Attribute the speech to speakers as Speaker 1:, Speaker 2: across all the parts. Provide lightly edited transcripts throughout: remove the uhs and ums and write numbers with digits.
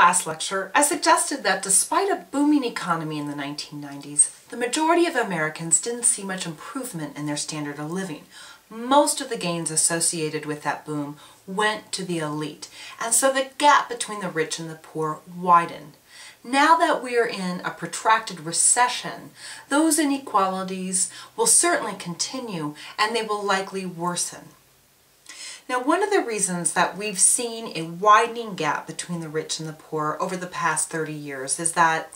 Speaker 1: last lecture, I suggested that despite a booming economy in the 1990s, the majority of Americans didn't see much improvement in their standard of living. Most of the gains associated with that boom went to the elite, and so the gap between the rich and the poor widened. Now that we are in a protracted recession, those inequalities will certainly continue and they will likely worsen. Now, one of the reasons that we've seen a widening gap between the rich and the poor over the past 30 years is that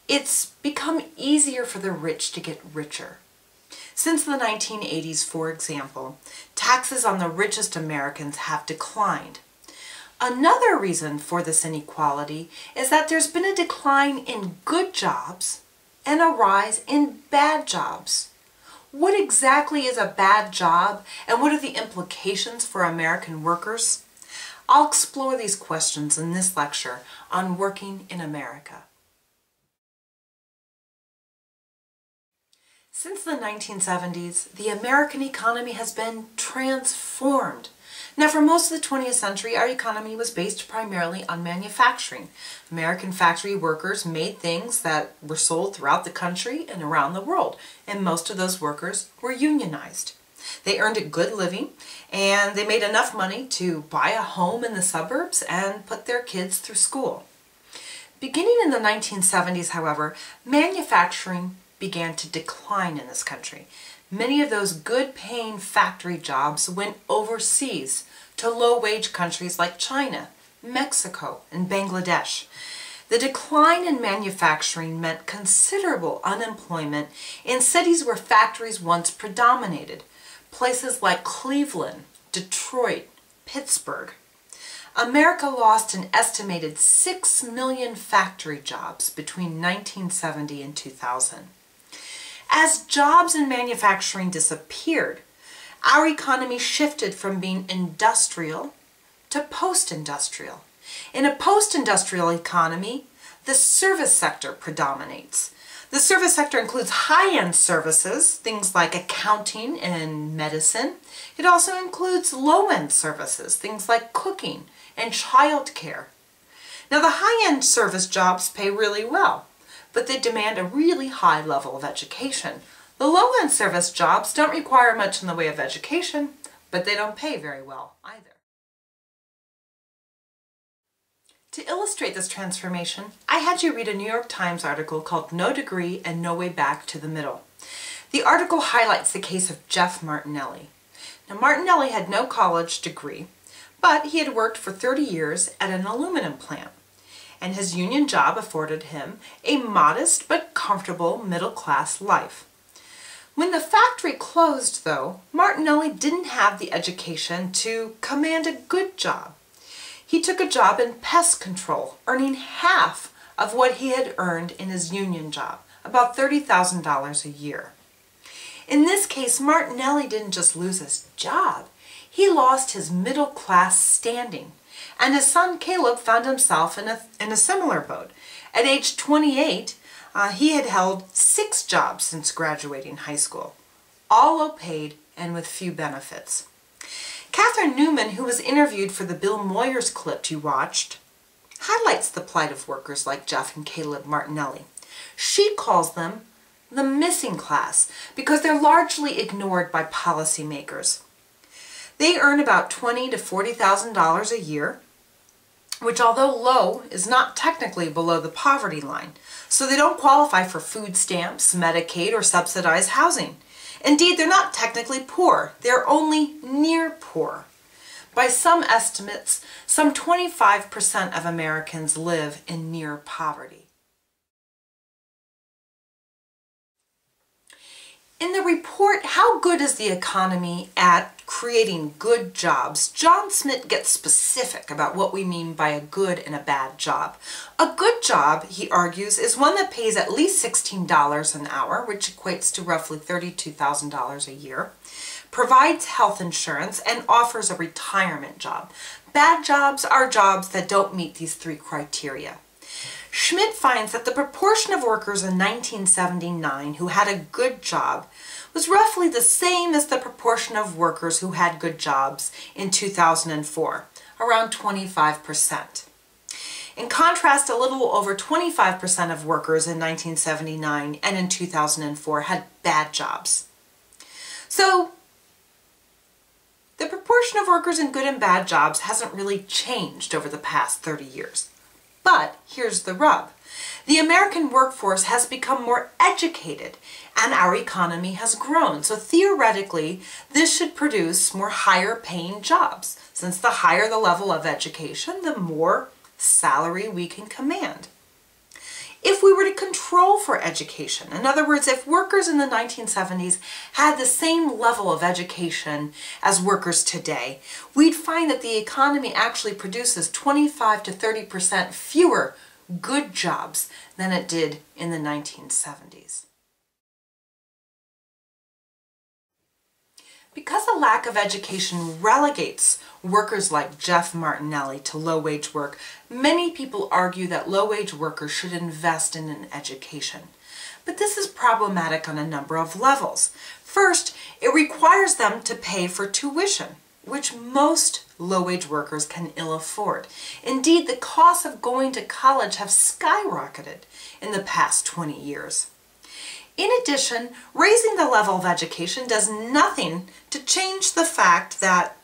Speaker 1: it's become easier for the rich to get richer. Since the 1980s, for example, taxes on the richest Americans have declined. Another reason for this inequality is that there's been a decline in good jobs and a rise in bad jobs. What exactly is a bad job, and what are the implications for American workers? I'll explore these questions in this lecture on working in America. Since the 1970s, the American economy has been transformed. Now, for most of the 20th century, our economy was based primarily on manufacturing. American factory workers made things that were sold throughout the country and around the world, and most of those workers were unionized. They earned a good living, and they made enough money to buy a home in the suburbs and put their kids through school. Beginning in the 1970s, however, manufacturing began to decline in this country. Many of those good-paying factory jobs went overseas to low-wage countries like China, Mexico, and Bangladesh. The decline in manufacturing meant considerable unemployment in cities where factories once predominated, places like Cleveland, Detroit, Pittsburgh. America lost an estimated 6 million factory jobs between 1970 and 2000. As jobs in manufacturing disappeared, our economy shifted from being industrial to post-industrial. In a post-industrial economy, the service sector predominates. The service sector includes high-end services, things like accounting and medicine. It also includes low-end services, things like cooking and childcare. Now, the high-end service jobs pay really well, but they demand a really high level of education. The low-end service jobs don't require much in the way of education, but they don't pay very well either. To illustrate this transformation, I had you read a New York Times article called "No Degree and No Way Back to the Middle." The article highlights the case of Jeff Martinelli. Now, Martinelli had no college degree, but he had worked for 30 years at an aluminum plant, and his union job afforded him a modest but comfortable middle-class life. When the factory closed, though, Martinelli didn't have the education to command a good job. He took a job in pest control, earning half of what he had earned in his union job, about $30,000 a year. In this case, Martinelli didn't just lose his job, he lost his middle-class standing, and his son Caleb found himself in a similar boat. At age 28, he had held 6 jobs since graduating high school, all low-paid and with few benefits. Catherine Newman, who was interviewed for the Bill Moyers clip you watched, highlights the plight of workers like Jeff and Caleb Martinelli. She calls them the missing class because they're largely ignored by policymakers. They earn about $20,000 to $40,000 a year, which, although low, is not technically below the poverty line, so they don't qualify for food stamps, Medicaid, or subsidized housing. Indeed, they're not technically poor, they're only near poor. By some estimates, some 25% of Americans live in near poverty. In the report, How Good is the Economy at Creating Good Jobs?, John Smith gets specific about what we mean by a good and a bad job. A good job, he argues, is one that pays at least $16 an hour, which equates to roughly $32,000 a year, provides health insurance, and offers a retirement job. Bad jobs are jobs that don't meet these 3 criteria. Schmidt finds that the proportion of workers in 1979 who had a good job was roughly the same as the proportion of workers who had good jobs in 2004, around 25%. In contrast, a little over 25% of workers in 1979 and in 2004 had bad jobs. So, the proportion of workers in good and bad jobs hasn't really changed over the past 30 years. But here's the rub. The American workforce has become more educated and our economy has grown. So theoretically, this should produce more higher paying jobs, since the higher the level of education, the more salary we can command. If we were to control for education, in other words, if workers in the 1970s had the same level of education as workers today, we'd find that the economy actually produces 25 to 30% fewer good jobs than it did in the 1970s. Because a lack of education relegates workers like Jeff Martinelli to low-wage work, many people argue that low-wage workers should invest in an education. But this is problematic on a number of levels. First, it requires them to pay for tuition, which most low-wage workers can ill afford. Indeed, the costs of going to college have skyrocketed in the past 20 years. In addition, raising the level of education does nothing to change the fact that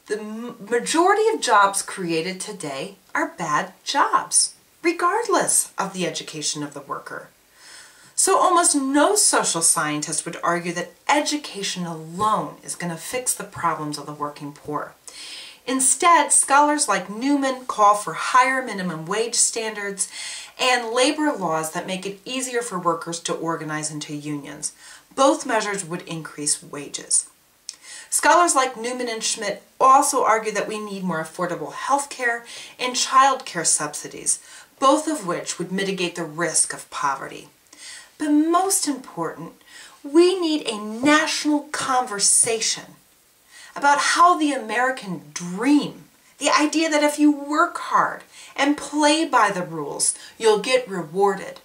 Speaker 1: the majority of jobs created today are bad jobs, regardless of the education of the worker. So almost no social scientist would argue that education alone is going to fix the problems of the working poor. Instead, scholars like Newman call for higher minimum wage standards and labor laws that make it easier for workers to organize into unions. Both measures would increase wages. Scholars like Newman and Schmidt also argue that we need more affordable health care and child care subsidies, both of which would mitigate the risk of poverty. But most important, we need a national conversation about how the American dream, the idea that if you work hard and play by the rules, you'll get rewarded.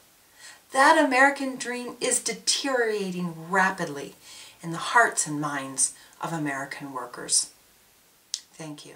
Speaker 1: That American dream is deteriorating rapidly in the hearts and minds of American workers. Thank you.